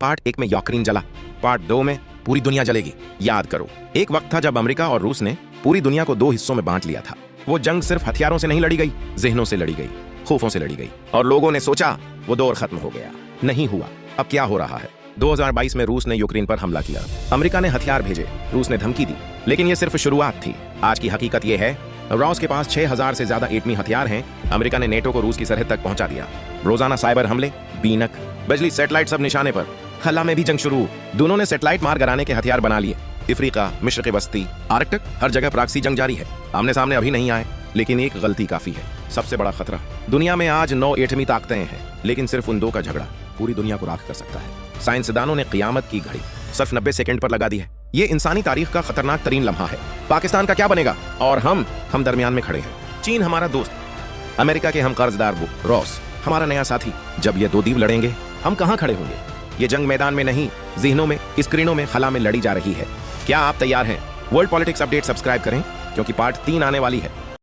Part 1 में Ukraine जला, part 2 में पूरी दुनिया जलेगी। याद करो, एक वक्त था जब अमेरिका और रूस ने पूरी दुनिया को 2 हिस्सों में बांट लिया था। वो जंग सिर्फ हथियारों से नहीं लड़ी गई, जहनों से लड़ी गई, खौफों से लड़ी गई। और लोगों ने सोचा वो दौर खत्म हो गया। नहीं हुआ। अब क्या हो रहा है? 2022 में रूस ने यूक्रेन पर हमला किया। अमेरिका ने हथियार भेजे, रूस ने धमकी दी, लेकिन ये सिर्फ शुरुआत थी। आज की हकीकत ये है, रूस के पास 6000 से ज्यादा एटमी हथियार हैं। अमेरिका ने नेटो को रूस की सरहद तक पहुंचा दिया। रोजाना साइबर हमले, बीनक, बिजली, सैटेलाइट सब निशाने पर। खला में भी जंग शुरू। दोनों ने सैटेलाइट मार गिराने के हथियार बना लिए। अफ्रीका, मिश्र बस्ती, आर्कटिक, हर जगह प्रॉक्सी जंग जारी है। आमने सामने अभी नहीं आए, लेकिन एक गलती काफी है। सबसे बड़ा खतरा, दुनिया में आज 9 एटमी ताकतें हैं, लेकिन सिर्फ उन 2 का झगड़ा पूरी दुनिया को राख कर सकता है। साइंसदानों ने क़यामत की घड़ी सिर्फ 90 सेकंड पर लगा दी है। ये इंसानी तारीख का खतरनाक तरीन लम्हा है। पाकिस्तान का क्या बनेगा? और हम दरमियान में खड़े हैं। चीन हमारा दोस्त, अमेरिका के हम कर्जदार रूस हमारा नया साथी। जब ये 2 दीव लड़ेंगे, हम कहां खड़े होंगे? ये जंग मैदान में नहीं, ज़हनों में, स्क्रीनों में, खला में लड़ी जा रही है। क्या आप तैयार हैं? वर्ल्ड पॉलिटिक्स अपडेट सब्सक्राइब करें, क्योंकि पार्ट 3 आने वाली है।